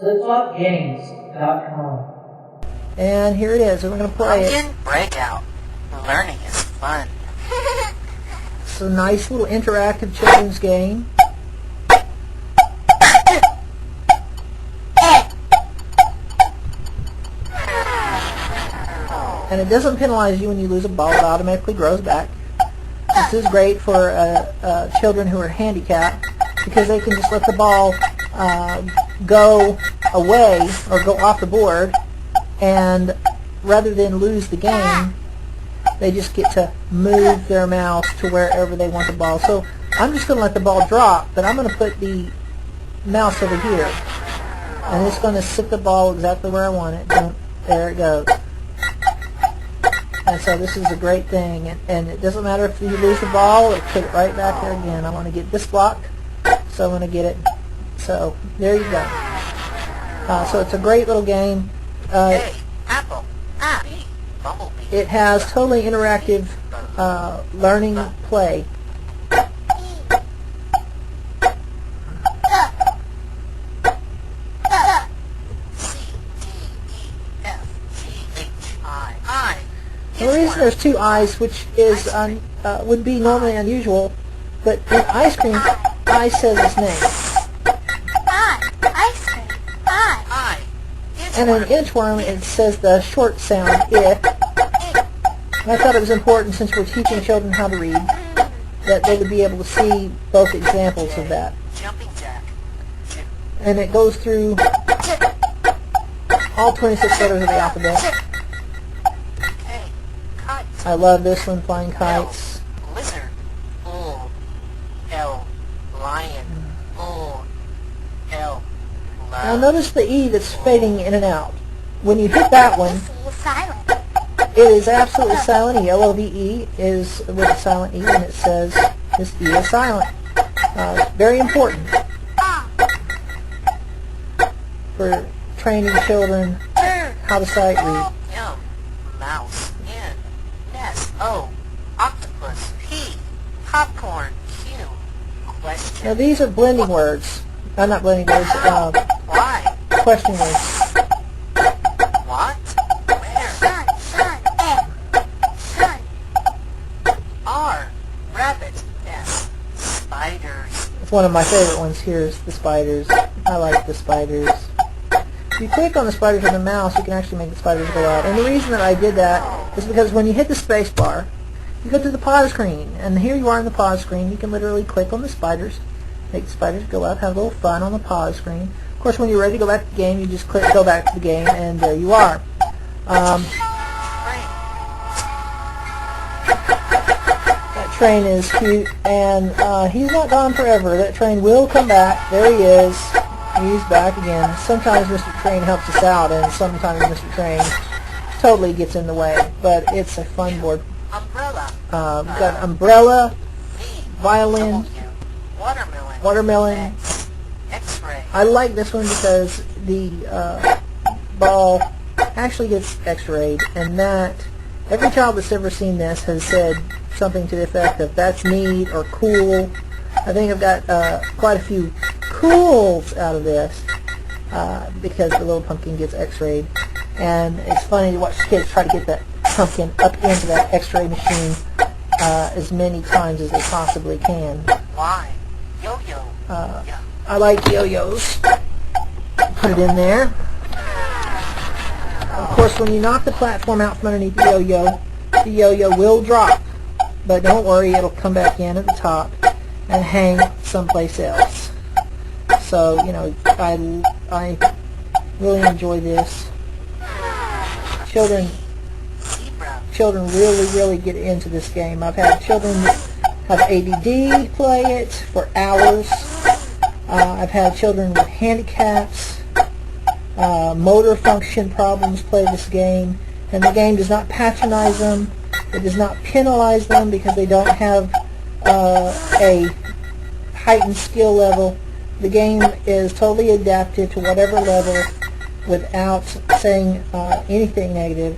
flipflopgames.com. And here it is, and we're going to play it. Breakout. Learning is fun. It's a nice little interactive children's game. And it doesn't penalize you when you lose a ball. It automatically grows back. This is great for children who are handicapped because they can just let the ball go away or go off the board, and rather than lose the game, they just get to move their mouse to wherever they want the ball. So I'm just going to let the ball drop, but I'm going to put the mouse over here, and it's going to sit the ball exactly where I want it. And there it goes. And so this is a great thing, and it doesn't matter if you lose the ball, it put it right back there again. I want to get this block, so I'm going to get it. So there you go. So it's a great little game. A, apple. B, bumblebee. It has totally interactive learning play. The reason there's two eyes, which is would be normally unusual, but in ice cream, I says its name. Ice cream. I. And in inchworm, it says the short sound, I. And I thought it was important, since we're teaching children how to read, that they would be able to see both examples of that. Jumping jack. And it goes through all 26 letters of the alphabet. I love this one, flying kites. L, lizard. L, lion. L, love. Now notice the E that's fading in and out. When you hit that one, it is absolutely silent. L-O-V-E is with a silent E, and it says this E is silent. Very important for training children how to sight read. M, mouse. N, nest. O, octopus. P, popcorn. Q, question. Now these are blending words. Not blending words. Y, Question words. what? Where? Sun. R, rabbit. S, spiders. It's one of my favorite ones here is the spiders. I like the spiders. If you click on the spiders with the mouse, you can actually make the spiders go out. And the reason that I did that is because when you hit the space bar, you go to the pause screen. And here you are in the pause screen. You can literally click on the spiders, make the spiders go out, have a little fun on the pause screen. Of course, when you're ready to go back to the game, you just click go back to the game, and there you are. That train is cute, and he's not gone forever. That train will come back. There he is. He's back again. Sometimes Mr. Train helps us out, and sometimes Mr. Train totally gets in the way. But it's a fun board. Umbrella. We've got umbrella, violin, watermelon. X-ray. I like this one because the ball actually gets x-rayed, and that every child that's ever seen this has said something to the effect of "that's neat" or "cool." I think I've got quite a few cools out of this because the little pumpkin gets x-rayed, and it's funny to watch kids try to get that pumpkin up into that x-ray machine as many times as they possibly can. Y, yo-yo. I like yo-yos. Put it in there. Of course, when you knock the platform out from underneath the yo-yo will drop. But don't worry, it'll come back in at the top and hang someplace else. So, you know, I really enjoy this. Children really get into this game. I've had children have ADD play it for hours. I've had children with handicaps, motor function problems play this game, and the game does not patronize them. It does not penalize them because they don't have a heightened skill level. The game is totally adapted to whatever level without saying anything negative.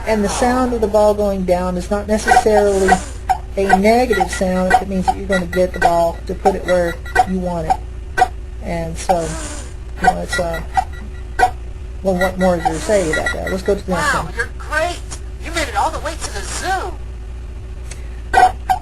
And the sound of the ball going down is not necessarily a negative sound. It means that you're going to get the ball to put it where you want it. And so know, it's well, what more is there to say about that? Let's go to the next Wow, one. you're great. You made it all the way to the zoo.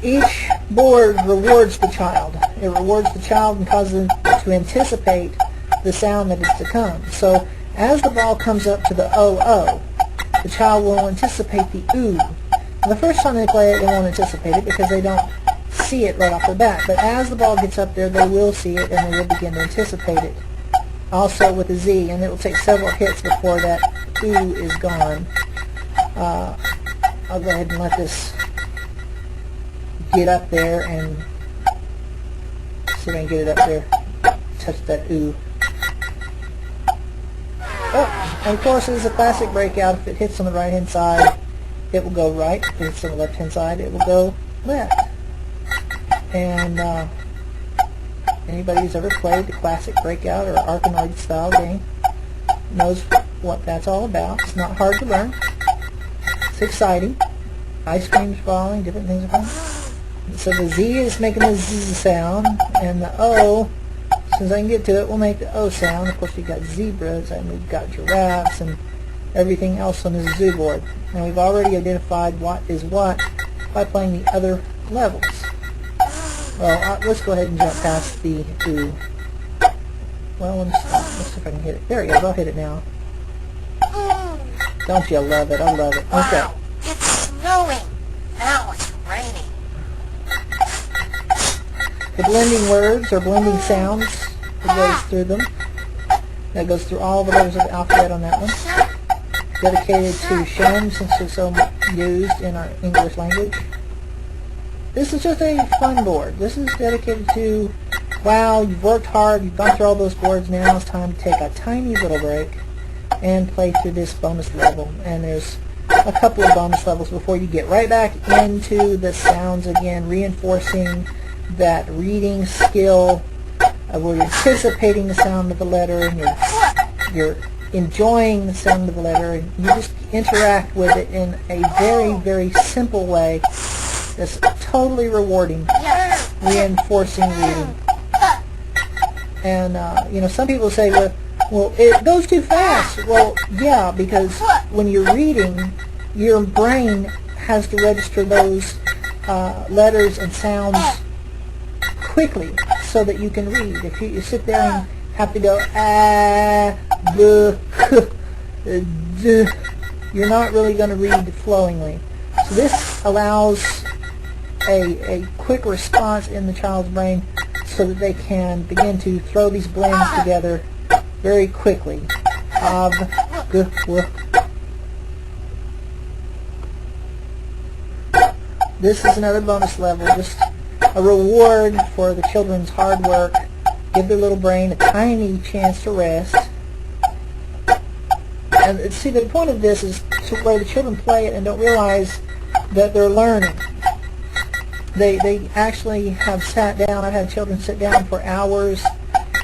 Each board rewards the child. It rewards the child and causes them to anticipate the sound that is to come. So as the ball comes up to the O-O, the child will anticipate the OO. And the first time they play it, they won't anticipate it because they don't see it right off the bat. But as the ball gets up there, they will see it and they will begin to anticipate it. Also with the Z, and it will take several hits before that OO is gone. I'll go ahead and let this get up there and see if I can get it up there. Touch that OO. Oh, and of course, it's a classic breakout. If it hits on the right-hand side, it will go right. If it hits on the left-hand side, it will go left. And anybody who's ever played the classic breakout or Arkanoid style game knows what that's all about. It's not hard to learn. It's exciting. Ice cream's falling, different things are falling. So the Z is making the Z sound, and the O, as soon as I can get to it, will make the O sound. Of course, we've got zebras, and we've got giraffes, and everything else on the zoo board. And we've already identified what is what by playing the other levels. Well, let's go ahead and jump past the OO. Well, let's see if I can hit it. There it goes. I'll hit it now. Don't you love it? I love it. Okay. Wow, it's snowing. Now it's raining. The blending words or blending sounds that goes through them. That goes through all the letters of the alphabet on that one. Dedicated to Shen, since it's so used in our English language. This is just a fun board. This is dedicated to, wow, you've worked hard, you've gone through all those boards, now it's time to take a tiny little break and play through this bonus level. And there's a couple of bonus levels before you get right back into the sounds again, reinforcing that reading skill. We're anticipating the sound of the letter, and you're enjoying the sound of the letter, and you just interact with it in a very, very simple way that's totally rewarding, reinforcing reading. And you know, some people say, well, it goes too fast. Well, yeah, because when you're reading, your brain has to register those letters and sounds quickly so that you can read. If you sit there and have to go b, k, d, you're not really going to read flowingly. So this allows a quick response in the child's brain so that they can begin to throw these blends together very quickly. Ab, g, w. This is another bonus level, just a reward for the children's hard work. Give their little brain a tiny chance to rest. And see, the point of this is to where the children play it and don't realize that they're learning. They actually have sat down. I've had children sit down for hours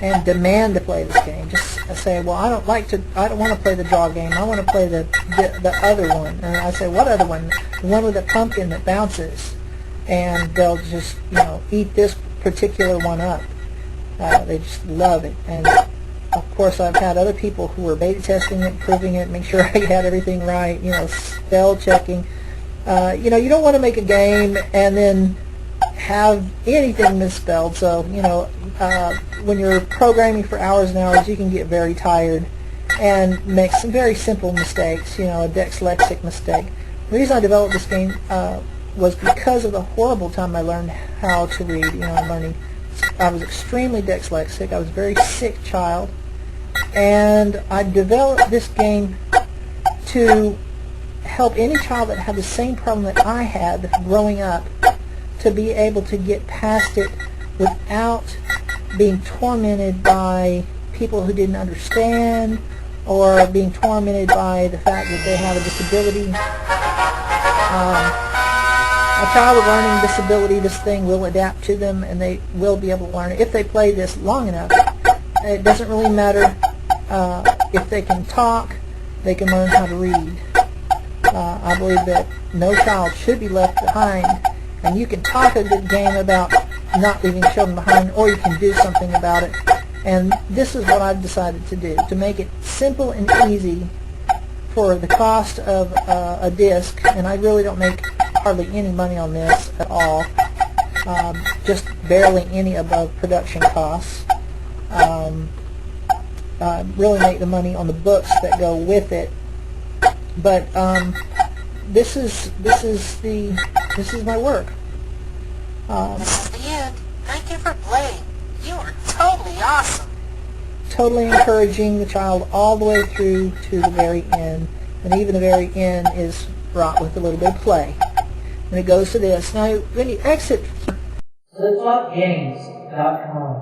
and demand to play this game. Just say, well, I don't want to play the draw game. I want to play the other one. And I say, what other one? The one with the pumpkin that bounces. And they'll just, you know, eat this particular one up. They just love it. And of course, I've had other people who were beta testing it, proving it, make sure I had everything right. You know, spell checking. You know, you don't want to make a game and then have anything misspelled. So, you know, when you're programming for hours and hours, you can get very tired and make some very simple mistakes, you know, a dyslexic mistake. The reason I developed this game was because of the horrible time I learned how to read. You know, I was extremely dyslexic. I was a very sick child. And I developed this game to help any child that had the same problem that I had growing up to be able to get past it without being tormented by people who didn't understand or being tormented by the fact that they have a disability. A child with learning disability, this thing will adapt to them and they will be able to learn it if they play this long enough. It doesn't really matter if they can talk, they can learn how to read. I believe that no child should be left behind, and you can talk a good game about not leaving children behind, or you can do something about it. And this is what I've decided to do, to make it simple and easy for the cost of a disc, and I really don't make hardly any money on this at all, just barely any above production costs. Really make the money on the books that go with it, but this is my work. This is the end. Thank you for playing. You are totally awesome. Totally encouraging the child all the way through to the very end, and even the very end is wrought with a little bit of play. And it goes to this. Now, when you exit flipflopgames.com,